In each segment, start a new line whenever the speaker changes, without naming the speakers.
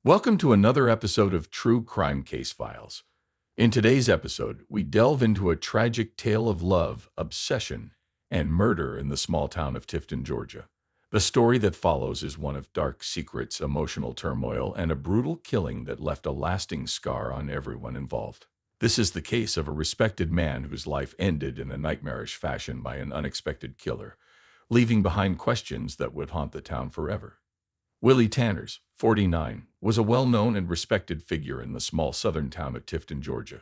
Welcome to another episode of True Crime Case Files. In today's episode, we delve into a tragic tale of love, obsession, and murder in the small town of Tifton, Georgia. The story that follows is one of dark secrets, emotional turmoil, and a brutal killing that left a lasting scar on everyone involved. This is the case of a respected man whose life ended in a nightmarish fashion by an unexpected killer, leaving behind questions that would haunt the town forever. Willie Tanners, 49, was a well-known and respected figure in the small southern town of Tifton, Georgia.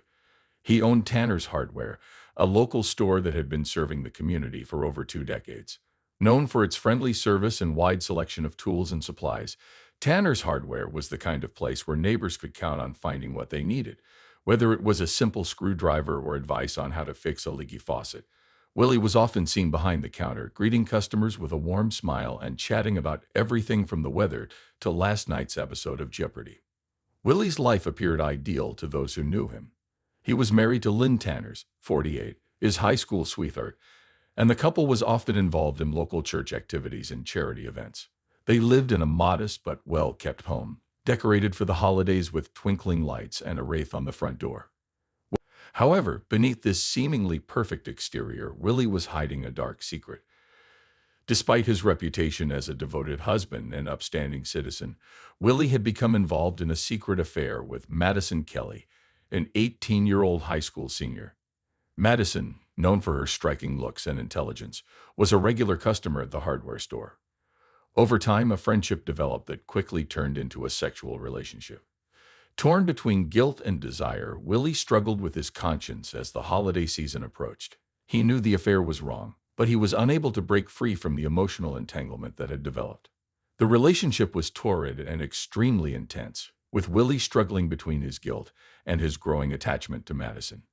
He owned Tanner's Hardware, a local store that had been serving the community for over 2 decades. Known for its friendly service and wide selection of tools and supplies, Tanner's Hardware was the kind of place where neighbors could count on finding what they needed, whether it was a simple screwdriver or advice on how to fix a leaky faucet. Willie was often seen behind the counter, greeting customers with a warm smile and chatting about everything from the weather to last night's episode of Jeopardy! Willie's life appeared ideal to those who knew him. He was married to Lynn Tanners, 48, his high school sweetheart, and the couple was often involved in local church activities and charity events. They lived in a modest but well-kept home, decorated for the holidays with twinkling lights and a wreath on the front door. However, beneath this seemingly perfect exterior, Willie was hiding a dark secret. Despite his reputation as a devoted husband and upstanding citizen, Willie had become involved in a secret affair with Madison Kelly, an 18-year-old high school senior. Madison, known for her striking looks and intelligence, was a regular customer at the hardware store. Over time, a friendship developed that quickly turned into a sexual relationship. Torn between guilt and desire, Willie struggled with his conscience as the holiday season approached. He knew the affair was wrong, but he was unable to break free from the emotional entanglement that had developed. The relationship was torrid and extremely intense, with Willie struggling between his guilt and his growing attachment to Madison.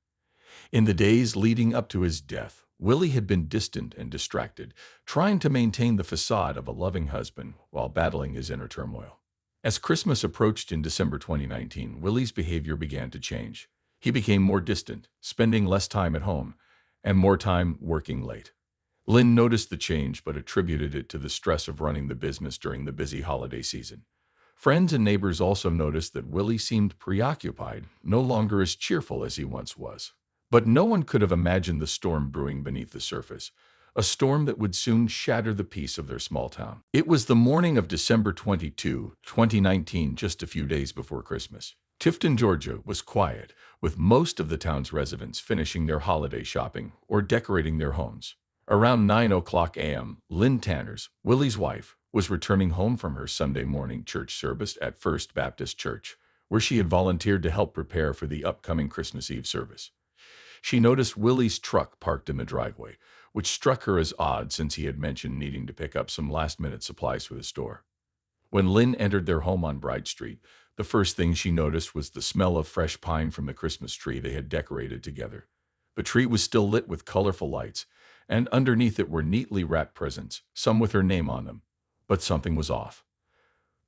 In the days leading up to his death, Willie had been distant and distracted, trying to maintain the facade of a loving husband while battling his inner turmoil. As Christmas approached in December 2019, Willie's behavior began to change. He became more distant, spending less time at home, and more time working late. Lynn noticed the change but attributed it to the stress of running the business during the busy holiday season. Friends and neighbors also noticed that Willie seemed preoccupied, no longer as cheerful as he once was. But no one could have imagined the storm brewing beneath the surface, a storm that would soon shatter the peace of their small town. It was the morning of December 22, 2019, just a few days before Christmas. Tifton, Georgia was quiet, with most of the town's residents finishing their holiday shopping or decorating their homes. Around 9 a.m., Lynn Tanners, Willie's wife, was returning home from her Sunday morning church service at First Baptist Church, where she had volunteered to help prepare for the upcoming Christmas Eve service. She noticed Willie's truck parked in the driveway, which struck her as odd since he had mentioned needing to pick up some last-minute supplies for the store. When Lynn entered their home on Bride Street, the first thing she noticed was the smell of fresh pine from the Christmas tree they had decorated together. The tree was still lit with colorful lights, and underneath it were neatly wrapped presents, some with her name on them. But something was off.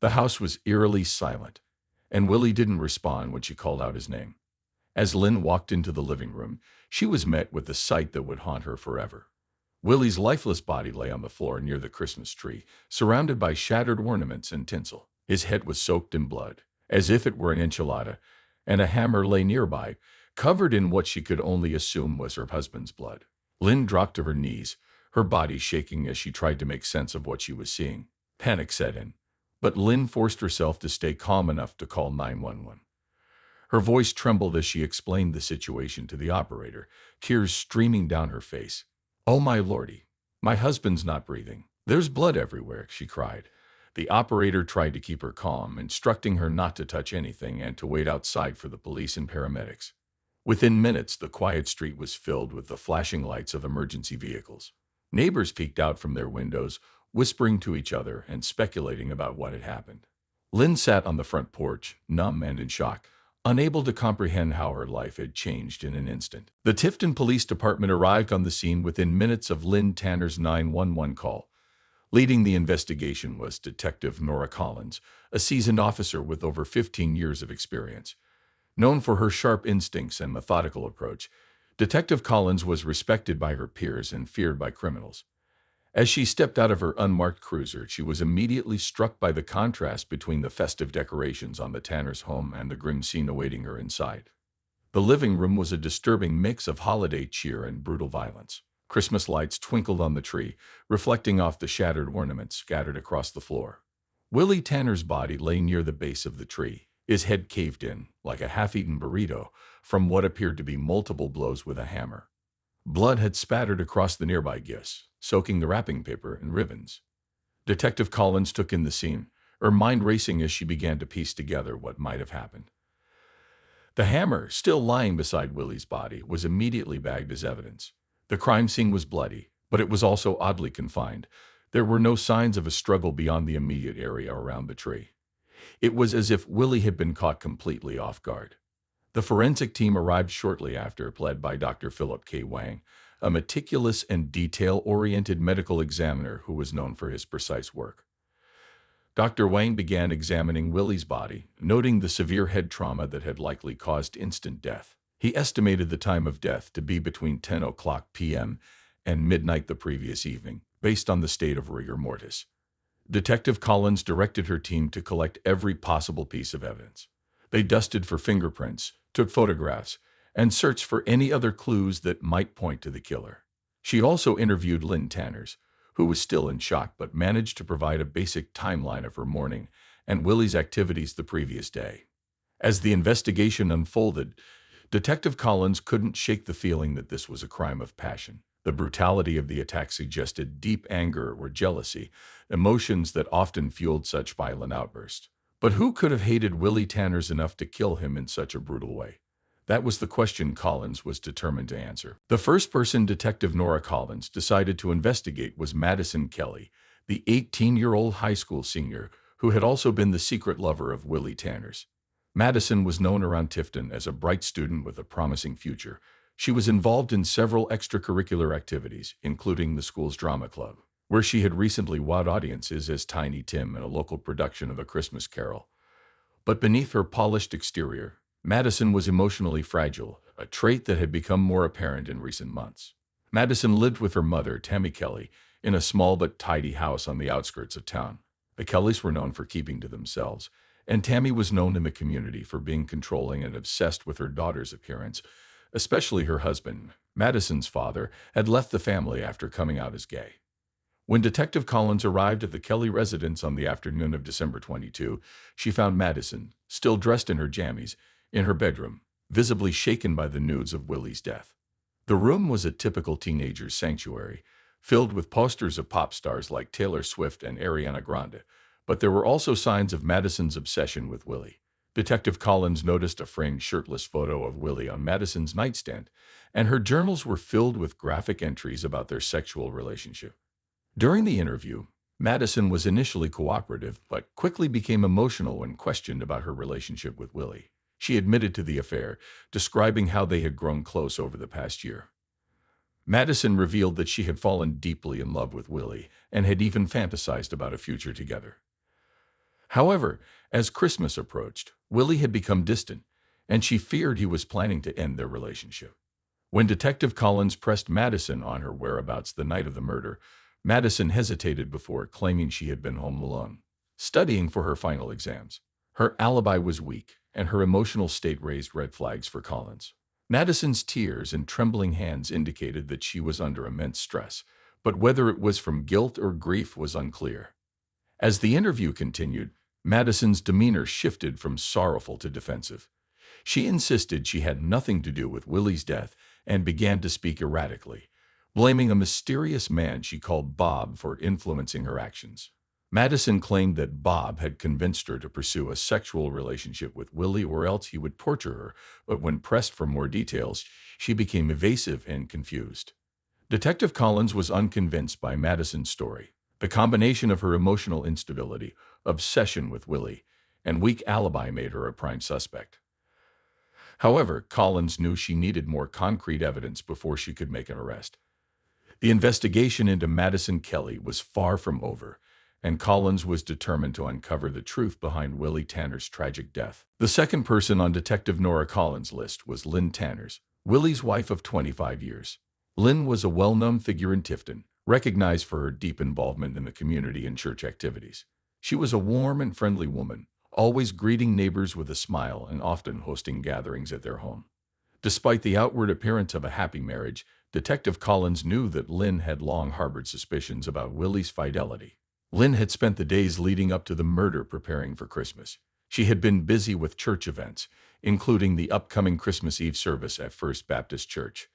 The house was eerily silent, and Willie didn't respond when she called out his name. As Lynn walked into the living room, she was met with a sight that would haunt her forever. Willie's lifeless body lay on the floor near the Christmas tree, surrounded by shattered ornaments and tinsel. His head was soaked in blood, as if it were an enchilada, and a hammer lay nearby, covered in what she could only assume was her husband's blood. Lynn dropped to her knees, her body shaking as she tried to make sense of what she was seeing. Panic set in, but Lynn forced herself to stay calm enough to call 911. Her voice trembled as she explained the situation to the operator, tears streaming down her face. "Oh, my lordy, my husband's not breathing. There's blood everywhere," she cried. The operator tried to keep her calm, instructing her not to touch anything and to wait outside for the police and paramedics. Within minutes, the quiet street was filled with the flashing lights of emergency vehicles. Neighbors peeked out from their windows, whispering to each other and speculating about what had happened. Lynn sat on the front porch, numb and in shock, unable to comprehend how her life had changed in an instant. The Tifton Police Department arrived on the scene within minutes of Lynn Tanner's 911 call. Leading the investigation was Detective Nora Collins, a seasoned officer with over 15 years of experience. Known for her sharp instincts and methodical approach, Detective Collins was respected by her peers and feared by criminals. As she stepped out of her unmarked cruiser, she was immediately struck by the contrast between the festive decorations on the Tanner's home and the grim scene awaiting her inside. The living room was a disturbing mix of holiday cheer and brutal violence. Christmas lights twinkled on the tree, reflecting off the shattered ornaments scattered across the floor. Willie Tanner's body lay near the base of the tree, his head caved in, like a half-eaten burrito, from what appeared to be multiple blows with a hammer. Blood had spattered across the nearby gifts, soaking the wrapping paper and ribbons. Detective Collins took in the scene, her mind racing as she began to piece together what might have happened. The hammer, still lying beside Willie's body, was immediately bagged as evidence. The crime scene was bloody, but it was also oddly confined. There were no signs of a struggle beyond the immediate area around the tree. It was as if Willie had been caught completely off guard. The forensic team arrived shortly after, led by Dr. Philip K. Wang, a meticulous and detail-oriented medical examiner who was known for his precise work. Dr. Wang began examining Willie's body, noting the severe head trauma that had likely caused instant death. He estimated the time of death to be between 10 o'clock p.m. and midnight the previous evening, based on the state of rigor mortis. Detective Collins directed her team to collect every possible piece of evidence. They dusted for fingerprints, took photographs, and searched for any other clues that might point to the killer. She also interviewed Lynn Tanners, who was still in shock but managed to provide a basic timeline of her morning and Willie's activities the previous day. As the investigation unfolded, Detective Collins couldn't shake the feeling that this was a crime of passion. The brutality of the attack suggested deep anger or jealousy, emotions that often fueled such violent outbursts. But who could have hated Willie Tanners enough to kill him in such a brutal way? That was the question Collins was determined to answer. The first person Detective Nora Collins decided to investigate was Madison Kelly, the 18-year-old high school senior who had also been the secret lover of Willie Tanners. Madison was known around Tifton as a bright student with a promising future. She was involved in several extracurricular activities, including the school's drama club, where she had recently wowed audiences as Tiny Tim in a local production of A Christmas Carol. But beneath her polished exterior, Madison was emotionally fragile, a trait that had become more apparent in recent months. Madison lived with her mother, Tammy Kelly, in a small but tidy house on the outskirts of town. The Kellys were known for keeping to themselves, and Tammy was known in the community for being controlling and obsessed with her daughter's appearance, especially her husband. Madison's father had left the family after coming out as gay. When Detective Collins arrived at the Kelly residence on the afternoon of December 22, she found Madison, still dressed in her jammies, in her bedroom, visibly shaken by the news of Willie's death. The room was a typical teenager's sanctuary, filled with posters of pop stars like Taylor Swift and Ariana Grande, but there were also signs of Madison's obsession with Willie. Detective Collins noticed a framed shirtless photo of Willie on Madison's nightstand, and her journals were filled with graphic entries about their sexual relationship. During the interview, Madison was initially cooperative, but quickly became emotional when questioned about her relationship with Willie. She admitted to the affair, describing how they had grown close over the past year. Madison revealed that she had fallen deeply in love with Willie and had even fantasized about a future together. However, as Christmas approached, Willie had become distant, and she feared he was planning to end their relationship. When Detective Collins pressed Madison on her whereabouts the night of the murder, Madison hesitated before claiming she had been home alone, studying for her final exams. Her alibi was weak, and her emotional state raised red flags for Collins. Madison's tears and trembling hands indicated that she was under immense stress, but whether it was from guilt or grief was unclear. As the interview continued, Madison's demeanor shifted from sorrowful to defensive. She insisted she had nothing to do with Willie's death and began to speak erratically, blaming a mysterious man she called Bob for influencing her actions. Madison claimed that Bob had convinced her to pursue a sexual relationship with Willie or else he would torture her, but when pressed for more details, she became evasive and confused. Detective Collins was unconvinced by Madison's story. The combination of her emotional instability, obsession with Willie, and weak alibi made her a prime suspect. However, Collins knew she needed more concrete evidence before she could make an arrest. The investigation into Madison Kelly was far from over, and Collins was determined to uncover the truth behind Willie Tanner's tragic death. The second person on Detective Nora Collins' list was Lynn Tanners, Willie's wife of 25 years. Lynn was a well-known figure in Tifton, recognized for her deep involvement in the community and church activities. She was a warm and friendly woman, always greeting neighbors with a smile and often hosting gatherings at their home. Despite the outward appearance of a happy marriage, Detective Collins knew that Lynn had long harbored suspicions about Willie's fidelity. Lynn had spent the days leading up to the murder preparing for Christmas. She had been busy with church events, including the upcoming Christmas Eve service at First Baptist Church.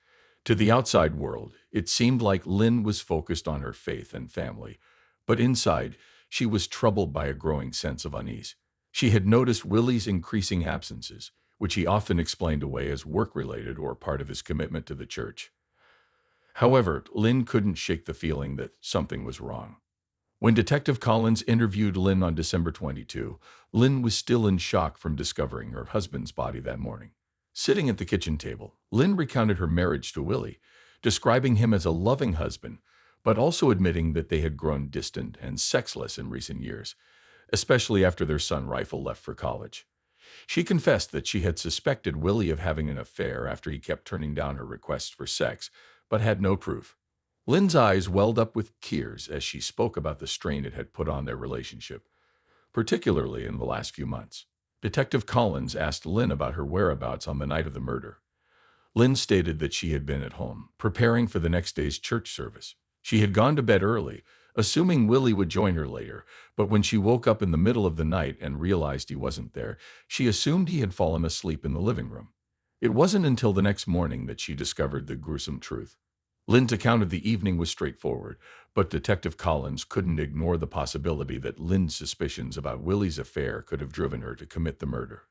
To the outside world, it seemed like Lynn was focused on her faith and family, but inside, she was troubled by a growing sense of unease. She had noticed Willie's increasing absences, which he often explained away as work-related or part of his commitment to the church. However, Lynn couldn't shake the feeling that something was wrong. When Detective Collins interviewed Lynn on December 22, Lynn was still in shock from discovering her husband's body that morning. Sitting at the kitchen table, Lynn recounted her marriage to Willie, describing him as a loving husband, but also admitting that they had grown distant and sexless in recent years, especially after their son Rifle left for college. She confessed that she had suspected Willie of having an affair after he kept turning down her requests for sex, but had no proof. Lynn's eyes welled up with tears as she spoke about the strain it had put on their relationship, particularly in the last few months. Detective Collins asked Lynn about her whereabouts on the night of the murder. Lynn stated that she had been at home, preparing for the next day's church service. She had gone to bed early, assuming Willie would join her later, but when she woke up in the middle of the night and realized he wasn't there, she assumed he had fallen asleep in the living room. It wasn't until the next morning that she discovered the gruesome truth. Lynn's account of the evening was straightforward, but Detective Collins couldn't ignore the possibility that Lynn's suspicions about Willie's affair could have driven her to commit the murder.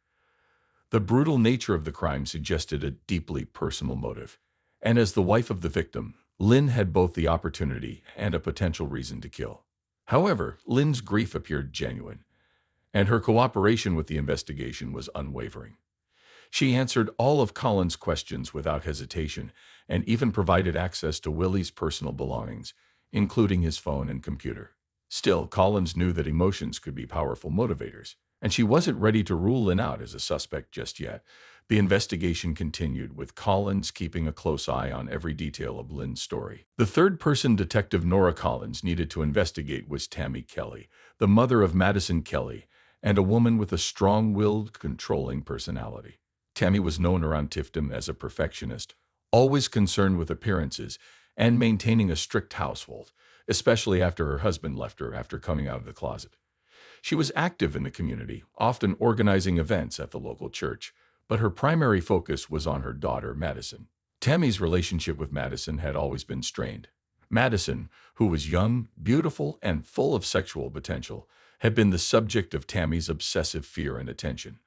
The brutal nature of the crime suggested a deeply personal motive, and as the wife of the victim, Lynn had both the opportunity and a potential reason to kill. However, Lynn's grief appeared genuine, and her cooperation with the investigation was unwavering. She answered all of Collins' questions without hesitation and even provided access to Willie's personal belongings, including his phone and computer. Still, Collins knew that emotions could be powerful motivators, and she wasn't ready to rule Lynn out as a suspect just yet. The investigation continued, with Collins keeping a close eye on every detail of Lynn's story. The third person Detective Nora Collins needed to investigate was Tammy Kelly, the mother of Madison Kelly, and a woman with a strong-willed, controlling personality. Tammy was known around Tifton as a perfectionist, always concerned with appearances and maintaining a strict household, especially after her husband left her after coming out of the closet. She was active in the community, often organizing events at the local church, but her primary focus was on her daughter, Madison. Tammy's relationship with Madison had always been strained. Madison, who was young, beautiful, and full of sexual potential, had been the subject of Tammy's obsessive fear and attention.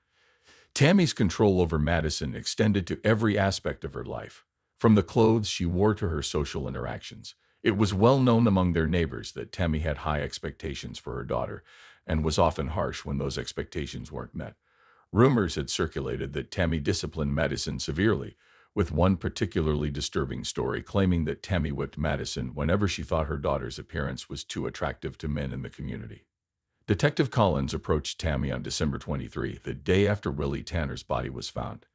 Tammy's control over Madison extended to every aspect of her life, from the clothes she wore to her social interactions. It was well known among their neighbors that Tammy had high expectations for her daughter and was often harsh when those expectations weren't met. Rumors had circulated that Tammy disciplined Madison severely, with one particularly disturbing story claiming that Tammy whipped Madison whenever she thought her daughter's appearance was too attractive to men in the community. Detective Collins approached Tammy on December 23, the day after Willie Tanner's body was found.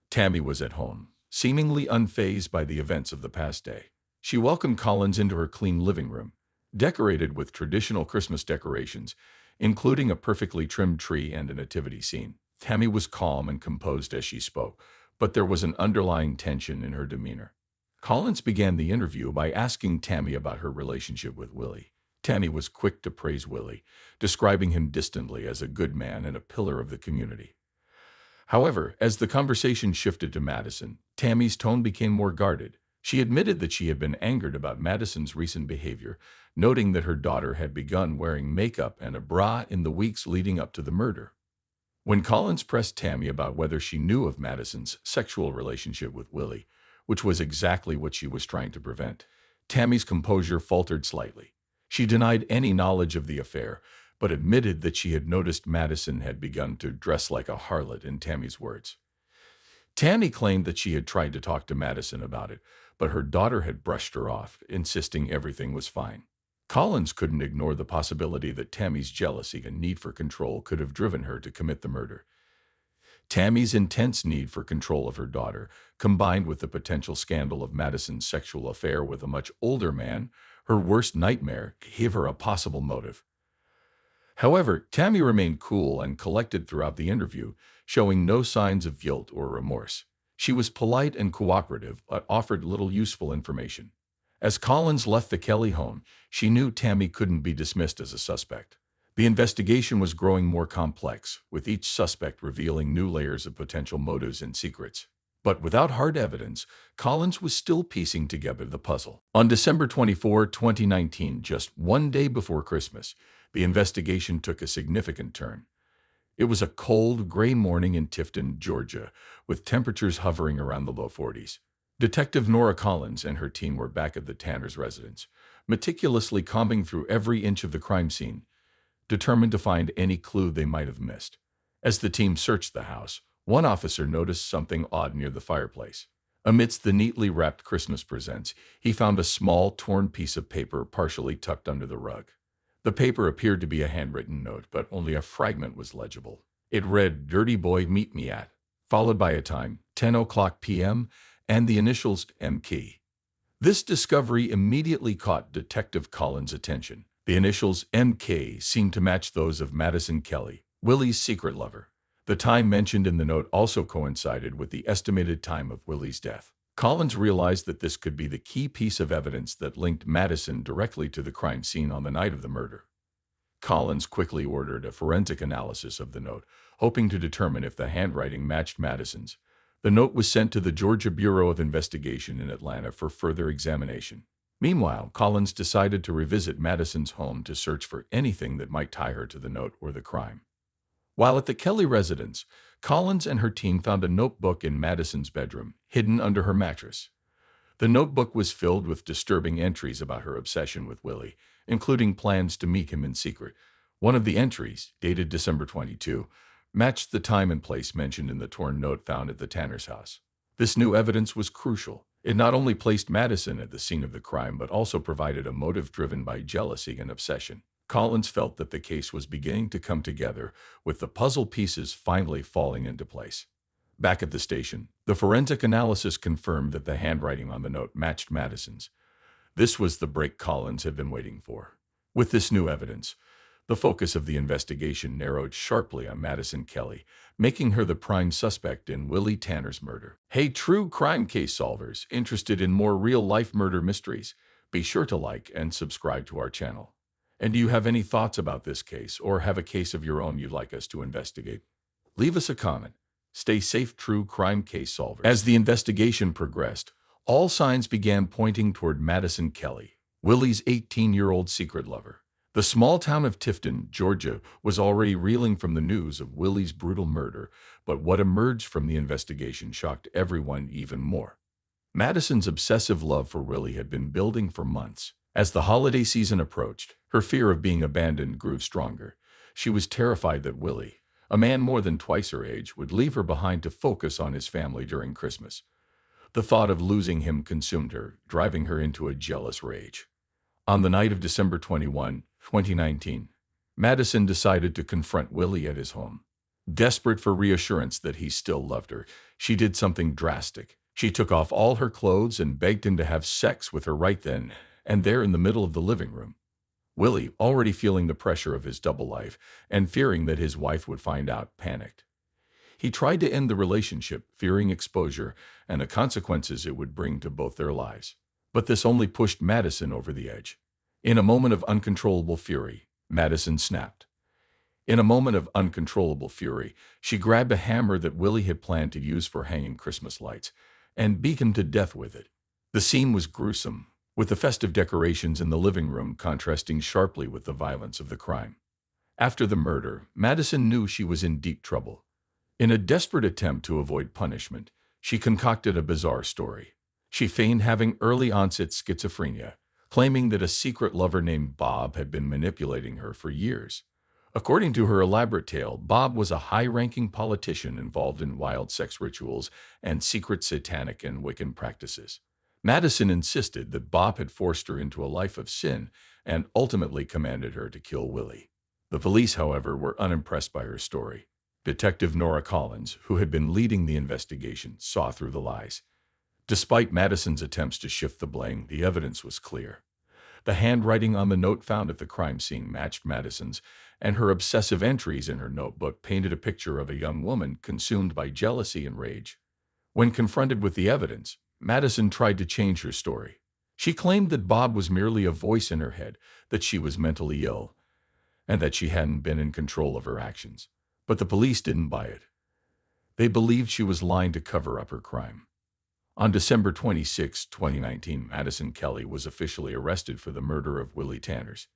Tammy was at home, seemingly unfazed by the events of the past day. She welcomed Collins into her clean living room, decorated with traditional Christmas decorations, including a perfectly trimmed tree and a nativity scene. Tammy was calm and composed as she spoke, but there was an underlying tension in her demeanor. Collins began the interview by asking Tammy about her relationship with Willie. Tammy was quick to praise Willie, describing him distantly as a good man and a pillar of the community. However, as the conversation shifted to Madison, Tammy's tone became more guarded. She admitted that she had been angered about Madison's recent behavior, noting that her daughter had begun wearing makeup and a bra in the weeks leading up to the murder. When Collins pressed Tammy about whether she knew of Madison's sexual relationship with Willie, which was exactly what she was trying to prevent, Tammy's composure faltered slightly. She denied any knowledge of the affair, but admitted that she had noticed Madison had begun to dress like a harlot, in Tammy's words. Tammy claimed that she had tried to talk to Madison about it, but her daughter had brushed her off, insisting everything was fine. Collins couldn't ignore the possibility that Tammy's jealousy and need for control could have driven her to commit the murder. Tammy's intense need for control of her daughter, combined with the potential scandal of Madison's sexual affair with a much older man, Her worst nightmare gave her a possible motive. However, Tammy remained cool and collected throughout the interview, showing no signs of guilt or remorse. She was polite and cooperative, but offered little useful information. As Collins left the Kelly home, she knew Tammy couldn't be dismissed as a suspect. The investigation was growing more complex, with each suspect revealing new layers of potential motives and secrets. But without hard evidence, Collins was still piecing together the puzzle. On December 24, 2019, just one day before Christmas, the investigation took a significant turn. It was a cold, gray morning in Tifton, Georgia, with temperatures hovering around the low 40s. Detective Nora Collins and her team were back at the Tanner's residence, meticulously combing through every inch of the crime scene, determined to find any clue they might have missed. As the team searched the house, one officer noticed something odd near the fireplace. Amidst the neatly wrapped Christmas presents, he found a small, torn piece of paper partially tucked under the rug. The paper appeared to be a handwritten note, but only a fragment was legible. It read, "Dirty boy, meet me at," followed by a time, 10:00 p.m., and the initials M.K. This discovery immediately caught Detective Collins' attention. The initials M.K. seemed to match those of Madison Kelly, Willie's secret lover. The time mentioned in the note also coincided with the estimated time of Willie's death. Collins realized that this could be the key piece of evidence that linked Madison directly to the crime scene on the night of the murder. Collins quickly ordered a forensic analysis of the note, hoping to determine if the handwriting matched Madison's. The note was sent to the Georgia Bureau of Investigation in Atlanta for further examination. Meanwhile, Collins decided to revisit Madison's home to search for anything that might tie her to the note or the crime. While at the Kelly residence, Collins and her team found a notebook in Madison's bedroom, hidden under her mattress. The notebook was filled with disturbing entries about her obsession with Willie, including plans to meet him in secret. One of the entries, dated December 22, matched the time and place mentioned in the torn note found at the Tanner's house. This new evidence was crucial. It not only placed Madison at the scene of the crime, but also provided a motive driven by jealousy and obsession. Collins felt that the case was beginning to come together, with the puzzle pieces finally falling into place. Back at the station, the forensic analysis confirmed that the handwriting on the note matched Madison's. This was the break Collins had been waiting for. With this new evidence, the focus of the investigation narrowed sharply on Madison Kelly, making her the prime suspect in Willie Tanner's murder. Hey, true crime case solvers interested in more real-life murder mysteries, be sure to like and subscribe to our channel. And do you have any thoughts about this case, or have a case of your own you'd like us to investigate? Leave us a comment. Stay safe, true crime case solvers. As the investigation progressed, all signs began pointing toward Madison Kelly, Willie's 18-year-old secret lover. The small town of Tifton, Georgia, was already reeling from the news of Willie's brutal murder, but what emerged from the investigation shocked everyone even more. Madison's obsessive love for Willie had been building for months. As the holiday season approached, her fear of being abandoned grew stronger. She was terrified that Willie, a man more than twice her age, would leave her behind to focus on his family during Christmas. The thought of losing him consumed her, driving her into a jealous rage. On the night of December 21, 2019, Madison decided to confront Willie at his home. Desperate for reassurance that he still loved her, she did something drastic. She took off all her clothes and begged him to have sex with her right then and there in the middle of the living room. Willie, already feeling the pressure of his double life and fearing that his wife would find out, panicked. He tried to end the relationship, fearing exposure and the consequences it would bring to both their lives. But this only pushed Madison over the edge. In a moment of uncontrollable fury, Madison snapped. In a moment of uncontrollable fury, she grabbed a hammer that Willie had planned to use for hanging Christmas lights and beat him to death with it. The scene was gruesome, with the festive decorations in the living room contrasting sharply with the violence of the crime. After the murder, Madison knew she was in deep trouble. In a desperate attempt to avoid punishment, she concocted a bizarre story. She feigned having early-onset schizophrenia, claiming that a secret lover named Bob had been manipulating her for years. According to her elaborate tale, Bob was a high-ranking politician involved in wild sex rituals and secret satanic and Wiccan practices. Madison insisted that Bob had forced her into a life of sin and ultimately commanded her to kill Willie. The police, however, were unimpressed by her story. Detective Nora Collins, who had been leading the investigation, saw through the lies. Despite Madison's attempts to shift the blame, the evidence was clear. The handwriting on the note found at the crime scene matched Madison's, and her obsessive entries in her notebook painted a picture of a young woman consumed by jealousy and rage. When confronted with the evidence, Madison tried to change her story. She claimed that Bob was merely a voice in her head, that she was mentally ill, and that she hadn't been in control of her actions. But the police didn't buy it. They believed she was lying to cover up her crime. On December 26, 2019, Madison Kelly was officially arrested for the murder of Willie Tanners.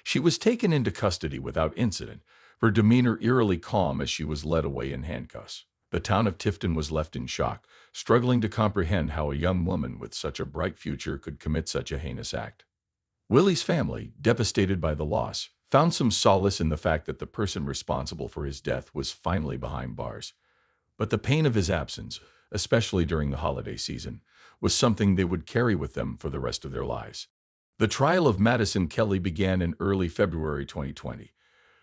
She was taken into custody without incident, her demeanor eerily calm as she was led away in handcuffs. The town of Tifton was left in shock, struggling to comprehend how a young woman with such a bright future could commit such a heinous act. Willie's family, devastated by the loss, found some solace in the fact that the person responsible for his death was finally behind bars. But the pain of his absence, especially during the holiday season, was something they would carry with them for the rest of their lives. The trial of Madison Kelly began in early February 2020.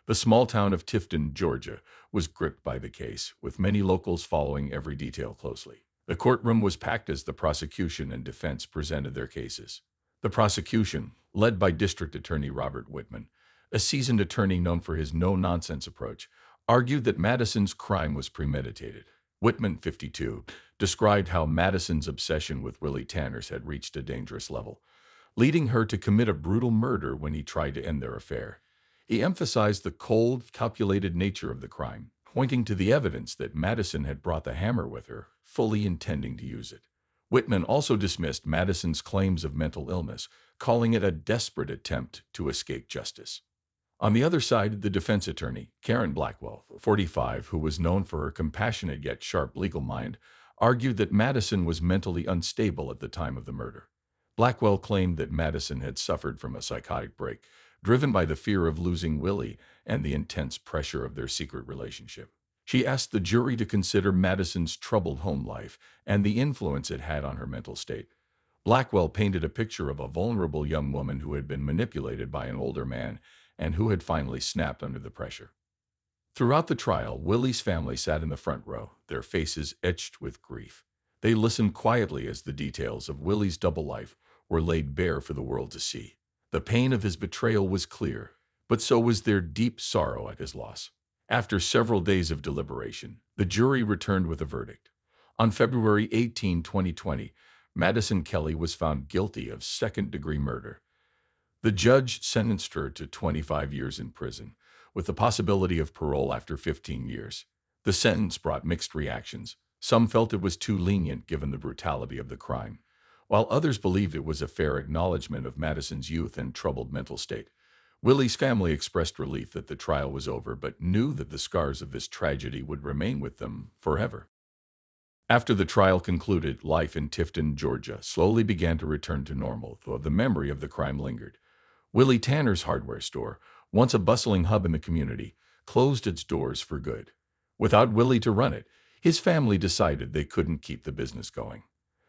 The small town of Tifton, Georgia, was gripped by the case, with many locals following every detail closely. The courtroom was packed as the prosecution and defense presented their cases. The prosecution, led by District Attorney Robert Whitman, a seasoned attorney known for his no-nonsense approach, argued that Madison's crime was premeditated. Whitman, 52, described how Madison's obsession with Willie Tanners had reached a dangerous level, leading her to commit a brutal murder when he tried to end their affair. He emphasized the cold, calculated nature of the crime, pointing to the evidence that Madison had brought the hammer with her, fully intending to use it. Whitman also dismissed Madison's claims of mental illness, calling it a desperate attempt to escape justice. On the other side, the defense attorney, Karen Blackwell, 45, who was known for her compassionate yet sharp legal mind, argued that Madison was mentally unstable at the time of the murder. Blackwell claimed that Madison had suffered from a psychotic break, driven by the fear of losing Willie and the intense pressure of their secret relationship. She asked the jury to consider Madison's troubled home life and the influence it had on her mental state. Blackwell painted a picture of a vulnerable young woman who had been manipulated by an older man and who had finally snapped under the pressure. Throughout the trial, Willie's family sat in the front row, their faces etched with grief. They listened quietly as the details of Willie's double life were laid bare for the world to see. The pain of his betrayal was clear, but so was their deep sorrow at his loss. After several days of deliberation, the jury returned with a verdict. On February 18, 2020, Madison Kelly was found guilty of second-degree murder. The judge sentenced her to 25 years in prison, with the possibility of parole after 15 years. The sentence brought mixed reactions. Some felt it was too lenient given the brutality of the crime, while others believed it was a fair acknowledgement of Madison's youth and troubled mental state. Willie's family expressed relief that the trial was over, but knew that the scars of this tragedy would remain with them forever. After the trial concluded, life in Tifton, Georgia, slowly began to return to normal, though the memory of the crime lingered. Willie Tanner's hardware store, once a bustling hub in the community, closed its doors for good. Without Willie to run it, his family decided they couldn't keep the business going.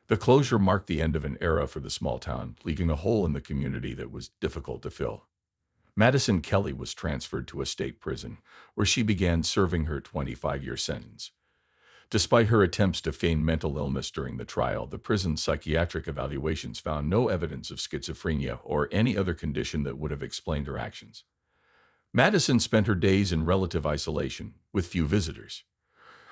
The closure marked the end of an era for the small town, leaving a hole in the community that was difficult to fill. Madison Kelly was transferred to a state prison, where she began serving her 25-year sentence. Despite her attempts to feign mental illness during the trial, the prison's psychiatric evaluations found no evidence of schizophrenia or any other condition that would have explained her actions. Madison spent her days in relative isolation, with few visitors.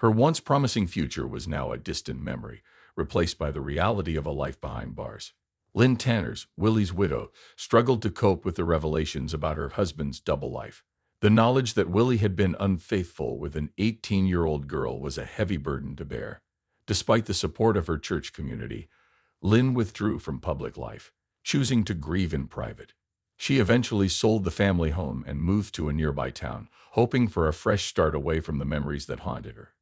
Her once promising future was now a distant memory, replaced by the reality of a life behind bars. Lynn Tanners, Willie's widow, struggled to cope with the revelations about her husband's double life. The knowledge that Willie had been unfaithful with an 18-year-old girl was a heavy burden to bear. Despite the support of her church community, Lynn withdrew from public life, choosing to grieve in private. She eventually sold the family home and moved to a nearby town, hoping for a fresh start away from the memories that haunted her.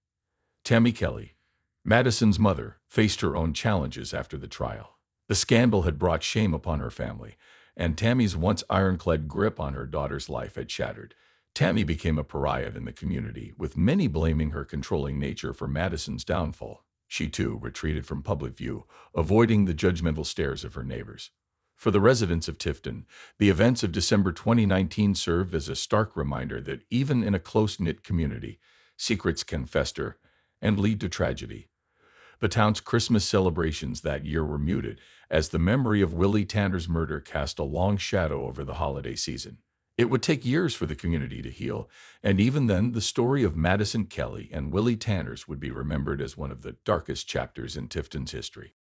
Tammy Kelly, Madison's mother, faced her own challenges after the trial. The scandal had brought shame upon her family, and Tammy's once ironclad grip on her daughter's life had shattered. Tammy became a pariah in the community, with many blaming her controlling nature for Madison's downfall. She, too, retreated from public view, avoiding the judgmental stares of her neighbors. For the residents of Tifton, the events of December 2019 served as a stark reminder that even in a close-knit community, secrets can fester and lead to tragedy. The town's Christmas celebrations that year were muted, as the memory of Willie Tanner's murder cast a long shadow over the holiday season. It would take years for the community to heal, and even then, the story of Madison Kelly and Willie Tanners would be remembered as one of the darkest chapters in Tifton's history.